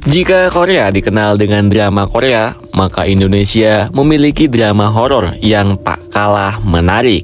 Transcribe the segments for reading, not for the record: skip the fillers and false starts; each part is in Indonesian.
Jika Korea dikenal dengan drama Korea, maka Indonesia memiliki drama horor yang tak kalah menarik.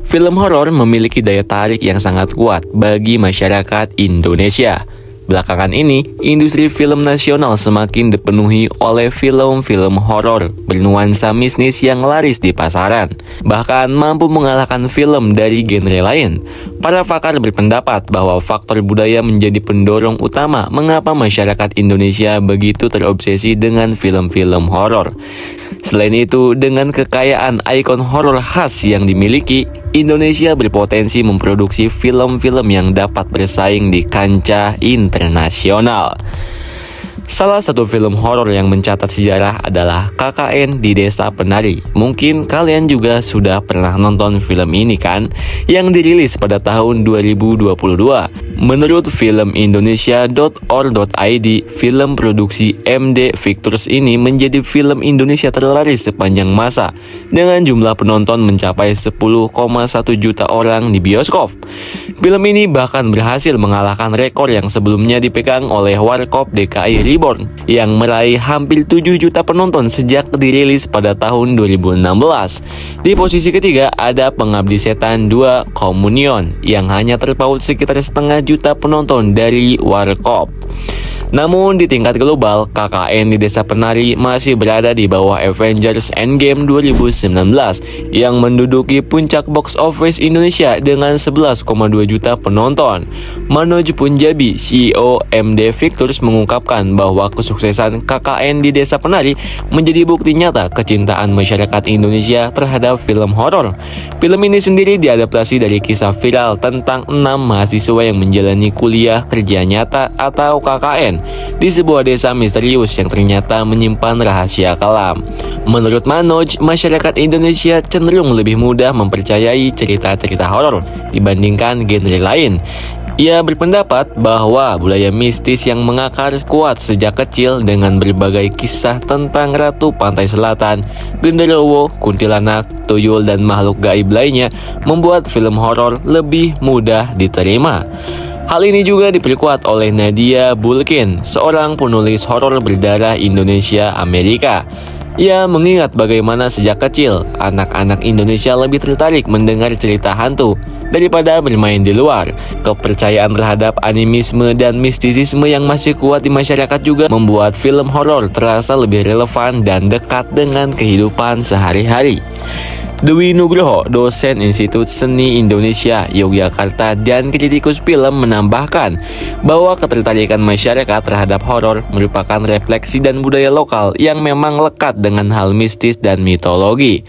Film horor memiliki daya tarik yang sangat kuat bagi masyarakat Indonesia. Belakangan ini, industri film nasional semakin dipenuhi oleh film-film horor bernuansa mistis yang laris di pasaran, bahkan mampu mengalahkan film dari genre lain. Para pakar berpendapat bahwa faktor budaya menjadi pendorong utama mengapa masyarakat Indonesia begitu terobsesi dengan film-film horor. Selain itu, dengan kekayaan ikon horor khas yang dimiliki, Indonesia berpotensi memproduksi film-film yang dapat bersaing di kancah internasional. Salah satu film horor yang mencatat sejarah adalah KKN di Desa Penari. Mungkin kalian juga sudah pernah nonton film ini kan? Yang dirilis pada tahun 2022. Menurut filmindonesia.or.id, film produksi MD Pictures ini menjadi film Indonesia terlaris sepanjang masa dengan jumlah penonton mencapai 10,1 juta orang di bioskop. Film ini bahkan berhasil mengalahkan rekor yang sebelumnya dipegang oleh Warkop DKI Reborn yang meraih hampir 7 juta penonton sejak dirilis pada tahun 2016. Di posisi ketiga ada Pengabdi Setan 2 Communion yang hanya terpaut sekitar setengah juta penonton dari Warkop. Namun di tingkat global, KKN di Desa Penari masih berada di bawah Avengers Endgame 2019 yang menduduki puncak box office Indonesia dengan 11,2 juta penonton. Manoj Punjabi, CEO MD Pictures, mengungkapkan bahwa kesuksesan KKN di Desa Penari menjadi bukti nyata kecintaan masyarakat Indonesia terhadap film horor. Film ini sendiri diadaptasi dari kisah viral tentang 6 mahasiswa yang menjalani kuliah kerja nyata atau KKN di sebuah desa misterius yang ternyata menyimpan rahasia kelam. Menurut Manoj, masyarakat Indonesia cenderung lebih mudah mempercayai cerita-cerita horor dibandingkan genre lain. Ia berpendapat bahwa budaya mistis yang mengakar kuat sejak kecil dengan berbagai kisah tentang Ratu Pantai Selatan, genderuwo, kuntilanak, tuyul, dan makhluk gaib lainnya membuat film horor lebih mudah diterima. Hal ini juga diperkuat oleh Nadia Bulkin, seorang penulis horor berdarah Indonesia-Amerika. Ia mengingat bagaimana sejak kecil anak-anak Indonesia lebih tertarik mendengar cerita hantu daripada bermain di luar. Kepercayaan terhadap animisme dan mistisisme yang masih kuat di masyarakat juga membuat film horor terasa lebih relevan dan dekat dengan kehidupan sehari-hari. Dewi Nugroho, dosen Institut Seni Indonesia Yogyakarta dan kritikus film, menambahkan bahwa ketertarikan masyarakat terhadap horor merupakan refleksi dan budaya lokal yang memang lekat dengan hal mistis dan mitologi.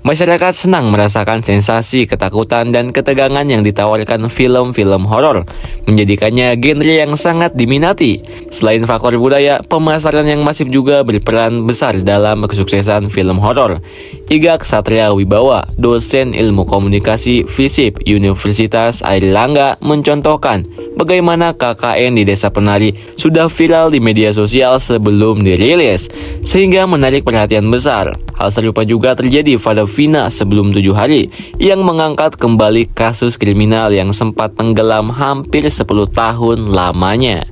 Masyarakat senang merasakan sensasi ketakutan dan ketegangan yang ditawarkan film-film horor, menjadikannya genre yang sangat diminati. Selain faktor budaya, pemasaran yang masif juga berperan besar dalam kesuksesan film horor. Iga Ksatria Wibawa, dosen ilmu komunikasi FISIP Universitas Airlangga, mencontohkan bagaimana KKN di Desa Penari sudah viral di media sosial sebelum dirilis, sehingga menarik perhatian besar. Hal serupa juga terjadi pada Vina sebelum 7 hari, yang mengangkat kembali kasus kriminal yang sempat tenggelam hampir 10 tahun lamanya.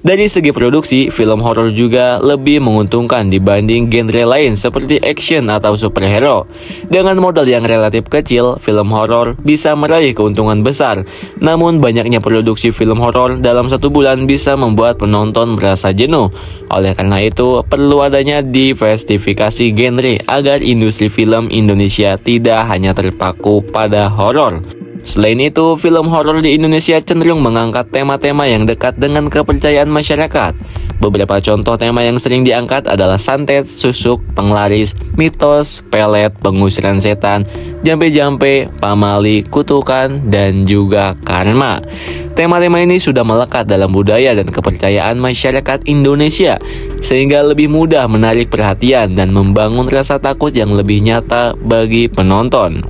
Dari segi produksi, film horor juga lebih menguntungkan dibanding genre lain seperti action atau superhero. Dengan modal yang relatif kecil, film horor bisa meraih keuntungan besar. Namun banyaknya produksi film horor dalam 1 bulan bisa membuat penonton merasa jenuh. Oleh karena itu, perlu adanya diversifikasi genre agar industri film Indonesia tidak hanya terpaku pada horor. Selain itu, film horor di Indonesia cenderung mengangkat tema-tema yang dekat dengan kepercayaan masyarakat. Beberapa contoh tema yang sering diangkat adalah santet, susuk, penglaris, mitos, pelet, pengusiran setan, jampe-jampe, pamali, kutukan, dan juga karma. Tema-tema ini sudah melekat dalam budaya dan kepercayaan masyarakat Indonesia, sehingga lebih mudah menarik perhatian dan membangun rasa takut yang lebih nyata bagi penonton.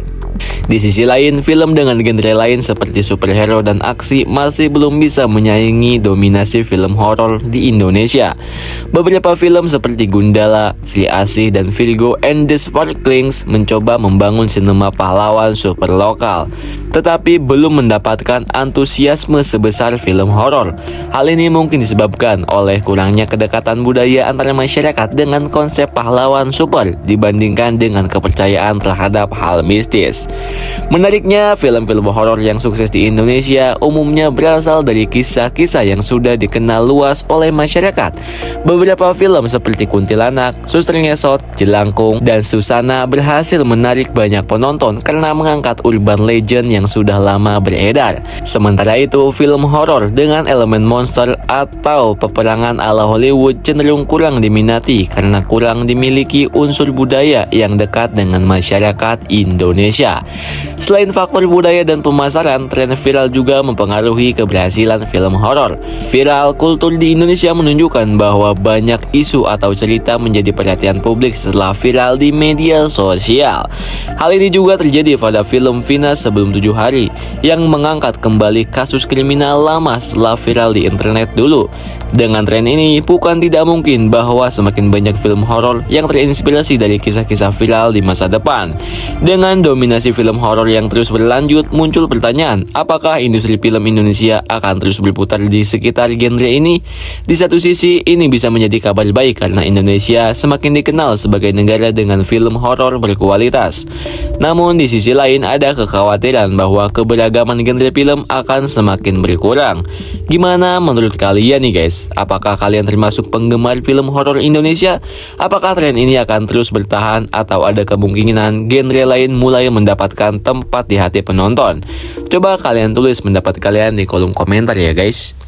Di sisi lain, film dengan genre lain seperti superhero dan aksi masih belum bisa menyaingi dominasi film horor di Indonesia. Beberapa film seperti Gundala, Sri Asih, dan Virgo and the Sparklings mencoba membangun sinema pahlawan super lokal. tetapi belum mendapatkan antusiasme sebesar film horor. Hal ini mungkin disebabkan oleh kurangnya kedekatan budaya antara masyarakat dengan konsep pahlawan super dibandingkan dengan kepercayaan terhadap hal mistis. Menariknya, film-film horor yang sukses di Indonesia umumnya berasal dari kisah-kisah yang sudah dikenal luas oleh masyarakat. Beberapa film seperti Kuntilanak, Suster Ngesot, Jelangkung, dan Susana berhasil menarik banyak penonton karena mengangkat urban legend yang sudah lama beredar. Sementara itu, film horor dengan elemen monster atau peperangan ala Hollywood cenderung kurang diminati karena kurang dimiliki unsur budaya yang dekat dengan masyarakat Indonesia. Selain faktor budaya dan pemasaran, tren viral juga mempengaruhi keberhasilan film horor. Viral kultur di Indonesia menunjukkan bahwa banyak isu atau cerita menjadi perhatian publik setelah viral di media sosial. Hal ini juga terjadi pada film Vina Sebelum 7 Hari yang mengangkat kembali kasus kriminal lama setelah viral di internet dulu. Dengan tren ini, bukan tidak mungkin bahwa semakin banyak film horor yang terinspirasi dari kisah-kisah viral di masa depan. Dengan dominasi film horor yang terus berlanjut, muncul pertanyaan, apakah industri film Indonesia akan terus berputar di sekitar genre ini? Di satu sisi, ini bisa menjadi kabar baik karena Indonesia semakin dikenal sebagai negara dengan film horor berkualitas. Namun di sisi lain ada kekhawatiran bahwa keberagaman genre film akan semakin berkurang. Gimana menurut kalian nih guys? Apakah kalian termasuk penggemar film horor Indonesia? Apakah tren ini akan terus bertahan atau ada kemungkinan genre lain mulai mendapatkan tempat di hati penonton? Coba kalian tulis pendapat kalian di kolom komentar ya guys.